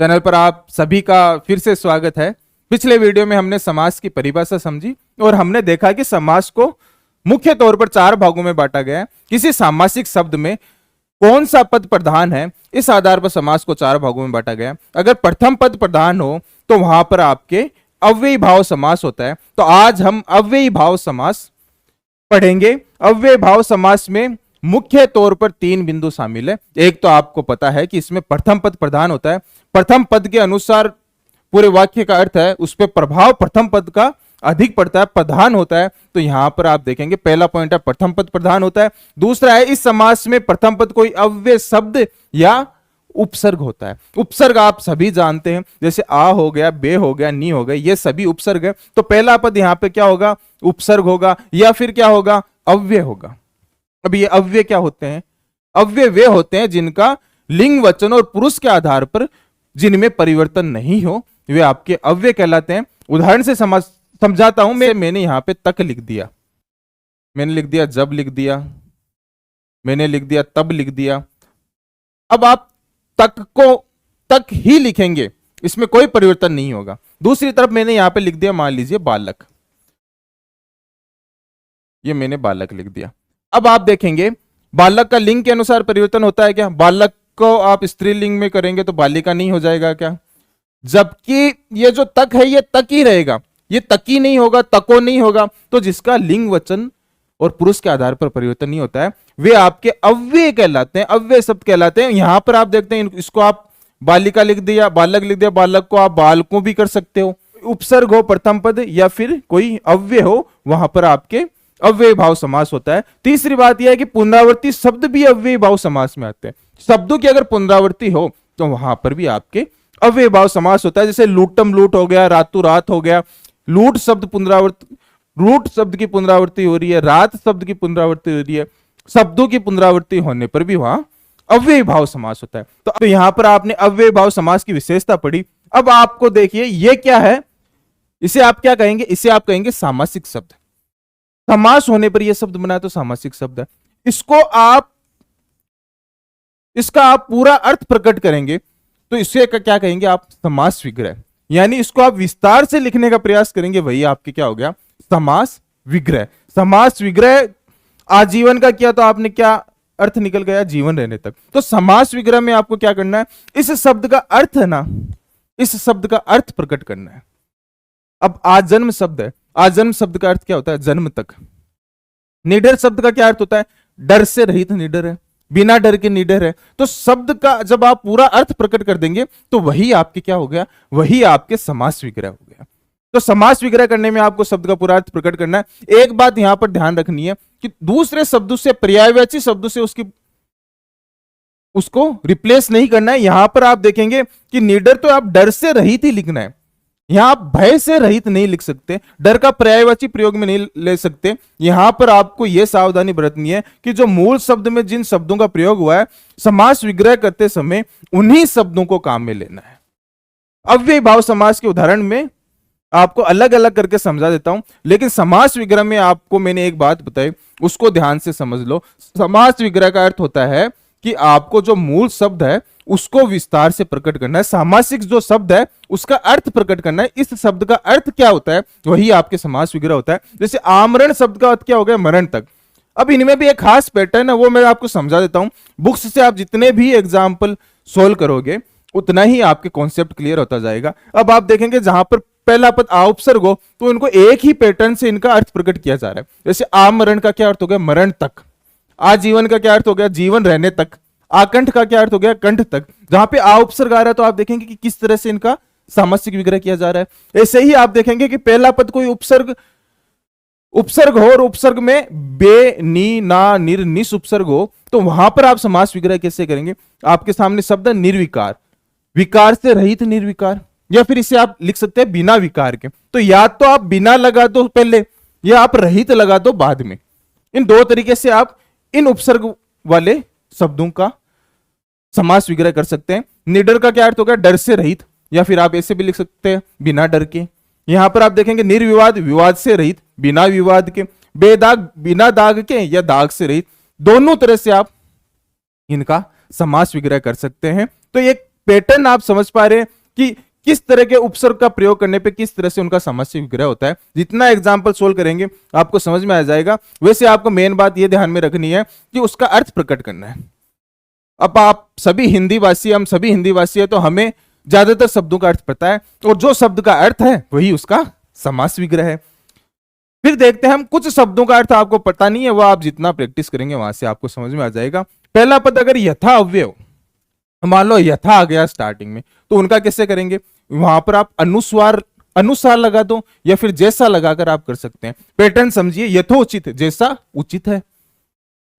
Channel पर आप सभी का फिर से स्वागत है। पिछले वीडियो में हमने समास की परिभाषा समझी और हमने देखा कि समास को मुख्य तौर पर चार भागों में बांटा गया है। किसी सामासिक शब्द में कौन सा पद प्रधान है, इस आधार पर समास को चार भागों में बांटा गया है। अगर प्रथम पद प्रधान हो तो वहां पर आपके अव्ययी भाव समास होता है। तो आज हम अव्ययी भाव समास पढ़ेंगे। अव्यय भाव समास में मुख्य तौर पर तीन बिंदु शामिल है। एक तो आपको पता है कि इसमें प्रथम पद प्रधान होता है। प्रथम पद के अनुसार पूरे वाक्य का अर्थ है, उस पर प्रभाव प्रथम पद का अधिक पड़ता है, प्रधान होता है। तो यहां पर आप देखेंगे पहला पॉइंट है प्रथम पद प्रधान होता है। दूसरा है इस समास में प्रथम पद कोई अव्यय शब्द या उपसर्ग होता है। उपसर्ग आप सभी जानते हैं, जैसे आ हो गया, बे हो गया, नी हो गया, ये सभी उपसर्ग है। तो पहला पद यहां पे क्या होगा? उपसर्ग होगा या फिर क्या होगा? अव्यय होगा। अब ये अव्यय क्या होते हैं? अव्यय वे होते हैं जिनका लिंग, वचन और पुरुष के आधार पर जिनमें परिवर्तन नहीं हो, वे आपके अव्यय कहलाते हैं। उदाहरण से समझाता हूं। मैंने यहां पे तक लिख दिया, मैंने लिख दिया जब लिख दिया, मैंने लिख दिया तब लिख दिया। अब आप तक को तक ही लिखेंगे, इसमें कोई परिवर्तन नहीं होगा। दूसरी तरफ मैंने यहां पे लिख दिया, मान लीजिए बालक, ये मैंने बालक लिख दिया। अब आप देखेंगे बालक का लिंग के अनुसार परिवर्तन होता है क्या? बालक को आप स्त्रीलिंग में करेंगे तो बालिका नहीं हो जाएगा क्या? जबकि ये जो तक है ये तक ही रहेगा, ये तकी नहीं होगा, तको नहीं होगा। तो जिसका लिंग, वचन और पुरुष के आधार पर परिवर्तन नहीं होता है, वे आपके अव्यय कहलाते हैं, अव्यय शब्द कहलाते हैं। यहां पर आप देखते हैं, इसको आप बालिका लिख दिया, बालक लिख दिया, बालक को आप बालकों भी कर सकते हो। उपसर्ग हो प्रथम पद या फिर कोई अव्यय हो, वहां पर आपके अव्यय भाव समास होता है। तीसरी बात यह है कि पुनरावृत्ति शब्द भी अव्यय भाव समास में आते हैं। शब्दों की अगर पुनरावृत्ति हो तो वहां पर भी आपके अव्यय भाव समास होता है। जैसे लूटम लूट हो गया, रातु रात हो गया। लूट शब्द पुनरावृत्ति, लूट शब्द की पुनरावृत्ति हो रही है, रात शब्द की पुनरावृत्ति हो रही है। शब्दों की पुनरावृत्ति होने पर भी वहां अव्यय भाव समास होता है। तो यहां पर आपने अव्यय भाव समास की विशेषता पढ़ी। अब आपको देखिए ये क्या है, इसे आप क्या कहेंगे? इसे आप कहेंगे सामासिक शब्द। समास होने पर यह शब्द बना तो सामासिक शब्द है। इसको आप, इसका आप पूरा अर्थ प्रकट करेंगे तो इसे क्या कहेंगे आप? समास विग्रह। यानी इसको आप विस्तार से लिखने का प्रयास करेंगे, वही आपके क्या हो गया? समास विग्रह। समास विग्रह आजीवन का किया तो आपने क्या अर्थ निकल गया? जीवन रहने तक। तो समास विग्रह में आपको क्या करना है? इस शब्द का अर्थ है ना, इस शब्द का अर्थ प्रकट करना है। अब आजन्म शब्द है, आजन्म शब्द का अर्थ क्या होता है? जन्म तक। निडर शब्द का क्या अर्थ होता है? डर से रहित निडर है, बिना डर के निडर है। तो शब्द का जब आप पूरा अर्थ प्रकट कर देंगे तो वही आपके क्या हो गया? वही आपके समास विग्रह हो गया। तो समास विग्रह करने में आपको शब्द का पूरा अर्थ प्रकट करना है। एक बात यहां पर ध्यान रखनी है कि दूसरे शब्दों से, पर्यायवाची शब्दों से उसको रिप्लेस नहीं करना है। यहां पर आप देखेंगे कि निडर तो आप डर से रहित ही लिखना है, यहां आप भय से रहित नहीं लिख सकते, डर का पर्यायवाची प्रयोग में नहीं ले सकते। यहां पर आपको यह सावधानी बरतनी है कि जो मूल शब्द में जिन शब्दों का प्रयोग हुआ है, समास विग्रह करते समय उन्हीं शब्दों को काम में लेना है। अव्यय भाव समास के उदाहरण में आपको अलग अलग करके समझा देता हूं, लेकिन समास विग्रह में आपको मैंने एक बात बताई, उसको ध्यान से समझ लो। समास विग्रह का अर्थ होता है कि आपको जो मूल शब्द है उसको विस्तार से प्रकट करना है, सामासिक जो शब्द है उसका अर्थ प्रकट करना है। इस शब्द का अर्थ क्या होता है वही आपके समास विग्रह होता है। जैसे आमरण शब्द का अर्थ क्या हो गया? मरण तक। अब इनमें भी एक खास पैटर्न है, वो मैं आपको समझा देता हूं। बुक्स से आप जितने भी एग्जाम्पल सोल्व करोगे उतना ही आपके कॉन्सेप्ट क्लियर होता जाएगा। अब आप देखेंगे जहां पर पहला पद आ उपसर्ग हो तो इनको एक ही पैटर्न से इनका अर्थ प्रकट किया जा रहा है। जैसे आमरण का क्या अर्थ हो गया? मरण तक। आजीवन का क्या अर्थ हो गया? जीवन रहने तक। आकंठ का क्या अर्थ हो गया? कंठ तक। जहां पे आ उपसर्ग आ रहा है तो आप देखेंगे कि किस तरह से इनका सामासिक विग्रह किया जा रहा है। ऐसे ही आप देखेंगे कि पहला पद कोई उपसर्ग हो और उपसर्ग में बे, नी, ना, निर, निस उपसर्ग हो तो वहां पर आप समास विग्रह कैसे करेंगे? आपके सामने शब्द है निर्विकार, विकार से रहित निर्विकार, या फिर इसे आप लिख सकते हैं बिना विकार के। तो या तो आप बिना लगा दो पहले या आप रहित लगा दो बाद में। इन दो तरीके से आप इन उपसर्ग वाले शब्दों का समास विग्रह कर सकते हैं। निडर का क्या अर्थ होगा? डर से रहित, या फिर आप ऐसे भी लिख सकते हैं बिना डर के। यहां पर आप देखेंगे निर्विवाद, विवाद से रहित, बिना विवाद के। बेदाग, बिना दाग के या दाग से रहित। दोनों तरह से आप इनका समास विग्रह कर सकते हैं। तो एक पैटर्न आप समझ पा रहे हैं कि किस तरह के उपसर्ग का प्रयोग करने पे किस तरह से उनका समासिक विग्रह होता है। जितना एग्जाम्पल सोल्व करेंगे आपको समझ में आ जाएगा। वैसे आपको मेन बात यह ध्यान में रखनी है कि उसका अर्थ प्रकट करना है। अब आप सभी हिंदी भाषी, हम सभी हिंदी भाषी है, तो हमें ज्यादातर शब्दों का अर्थ पता है, और जो शब्द का अर्थ है वही उसका समास विग्रह है। फिर देखते हैं हम कुछ शब्दों का अर्थ आपको पता नहीं है, वो आप जितना प्रैक्टिस करेंगे वहां से आपको समझ में आ जाएगा। पहला पद अगर यथा अव्यय हो, मान लो यथा आ गया स्टार्टिंग में, तो उनका कैसे करेंगे? वहां पर आप अनुसार लगा दो या फिर जैसा लगाकर आप कर सकते हैं। पैटर्न समझिए, यथोचित जैसा उचित है,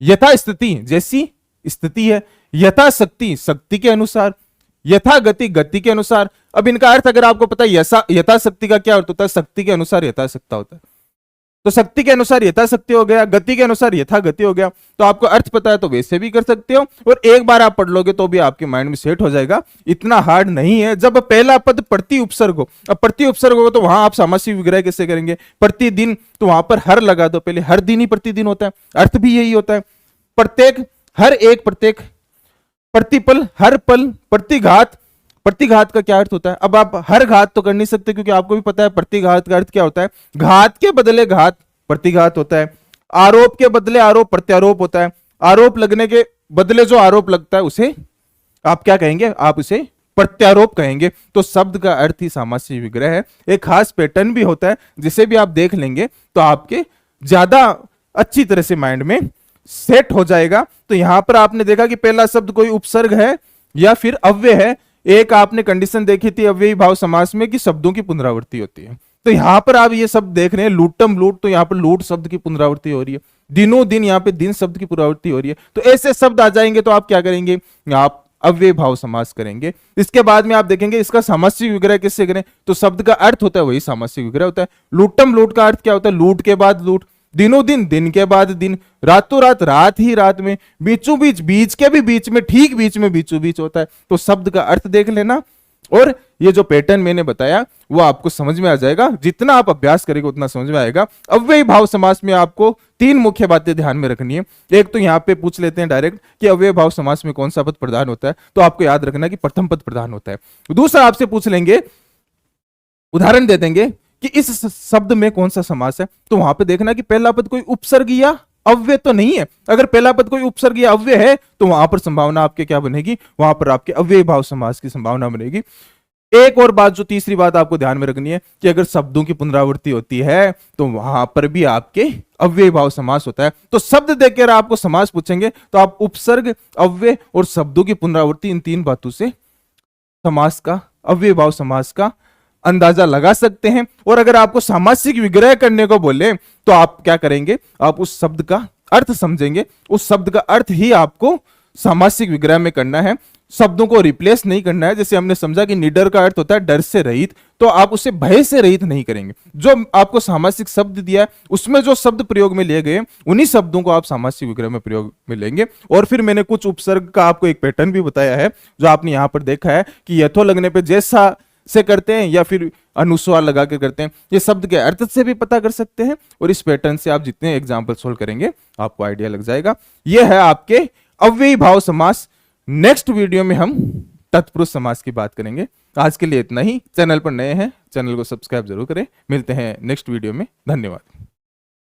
यथा स्थिति जैसी स्थिति है, यथा शक्ति शक्ति के अनुसार, यथा गति गति के अनुसार। अब इनका अर्थ अगर आपको पता है यथा शक्ति का क्या अर्थ होता है, शक्ति के अनुसार यथाशक्ति होता है, तो शक्ति के अनुसार यथाशक्ति हो गया, गति के अनुसार यथा गति हो गया। तो आपको अर्थ पता है तो वैसे भी कर सकते हो, और एक बार आप पढ़ लोगे तो भी आपके माइंड में सेट हो जाएगा। इतना हार्ड नहीं है। जब पहला पद प्रति उपसर्ग हो, अब प्रति उपसर्ग हो तो वहां आप समासिक विग्रह कैसे करेंगे? प्रतिदिन, तो वहां पर हर लगा दो, पहले हर दिन ही प्रतिदिन होता है, अर्थ भी यही होता है। प्रत्येक, हर एक, प्रत्येक, प्रतिपल, हर पल, प्रतिघात, प्रतिघात का क्या अर्थ होता है? अब आप हर घात तो कर नहीं सकते क्योंकि आपको भी पता है प्रतिघात का अर्थ क्या होता है। घात के बदले घात प्रतिघात होता है, आरोप के बदले आरोप प्रत्यारोप होता है, आरोप लगने के बदले जो आरोप लगता है उसे आप क्या कहेंगे? आप उसे प्रत्यारोप कहेंगे। तो शब्द का अर्थ ही समासिक विग्रह है। एक खास पैटर्न भी होता है जिसे भी आप देख लेंगे तो आपके ज्यादा अच्छी तरह से माइंड में सेट हो जाएगा। तो यहां पर आपने देखा कि पहला शब्द कोई उपसर्ग है या फिर अव्यय है। एक आपने कंडीशन देखी थी अव्ययी भाव समास में कि शब्दों की पुनरावृत्ति होती है, तो यहां पर आप ये शब्द देख रहे हैं लूटम लूट, तो यहां पर लूट शब्द की पुनरावृत्ति हो रही है, दिनों दिन यहां पे दिन शब्द की पुनरावृत्ति हो रही है। तो ऐसे शब्द आ जाएंगे तो आप क्या करेंगे? आप अव्यय भाव समास करेंगे। इसके बाद में आप देखेंगे इसका समासिक विग्रह किससे करें, तो शब्द का अर्थ होता है वही समासिक विग्रह होता है। लूटम लूट का अर्थ क्या होता है? लूट के बाद लूट, दिनों दिन, दिन के बाद दिन, रातों रात, रात ही रात में, बीचों बीच, बीच के भी बीच में, ठीक बीच में, बीचों बीच होता है। तो शब्द का अर्थ देख लेना, और ये जो पैटर्न मैंने बताया वो आपको समझ में आ जाएगा। जितना आप अभ्यास करेंगे उतना समझ में आएगा। अव्ययी भाव समास में आपको तीन मुख्य बातें ध्यान में रखनी है। एक तो यहाँ पे पूछ लेते हैं डायरेक्ट कि अव्ययी भाव समास में कौन सा पद प्रधान होता है, तो आपको याद रखना कि प्रथम पद प्रधान होता है। दूसरा आपसे पूछ लेंगे, उदाहरण दे देंगे कि इस शब्द में कौन सा समास है, तो वहां पे देखना कि पहला पद कोई उपसर्ग या अव्यय तो नहीं है। अगर पहला पद कोई उपसर्ग या अव्यय है तो वहां पर संभावना आपके क्या बनेगी? वहां पर आपके अव्ययी भाव समास की संभावना बनेगी। एक और बात, जो तीसरी बात आपको ध्यान में रखनी है कि अगर शब्दों की पुनरावृत्ति होती है तो वहां पर भी आपके अव्ययी भाव समास होता है। तो शब्द देखकर आपको समास पूछेंगे तो आप उपसर्ग, अव्यय और शब्दों की पुनरावृत्ति, इन तीन बातों से समास का, अव्ययी भाव समास का अंदाजा लगा सकते हैं। और अगर आपको सामासिक विग्रह करने को बोले तो आप क्या करेंगे? आप उस शब्द का अर्थ समझेंगे, उस शब्द का अर्थ ही आपको सामासिक विग्रह में करना है। शब्दों को रिप्लेस नहीं करना है। जैसे हमने समझा कि निडर का अर्थ होता है डर से रहित, तो आप उसे भय से रहित नहीं करेंगे। जो आपको सामासिक शब्द दिया है उसमें जो शब्द प्रयोग में लिए गए उन्हीं शब्दों को आप सामासिक विग्रह में प्रयोग में लेंगे। और फिर मैंने कुछ उपसर्ग का आपको एक पैटर्न भी बताया है जो आपने यहां पर देखा है कि यथो लगने पर जैसा से करते हैं या फिर अनुस्वार लगा के करते हैं। ये शब्द के अर्थ से भी पता कर सकते हैं, और इस पैटर्न से आप जितने एग्जाम्पल सोल्व करेंगे आपको आइडिया लग जाएगा। यह है आपके अव्ययी भाव समास। नेक्स्ट वीडियो में हम तत्पुरुष समास की बात करेंगे। आज के लिए इतना ही। चैनल पर नए हैं, चैनल को सब्सक्राइब जरूर करें। मिलते हैं नेक्स्ट वीडियो में। धन्यवाद।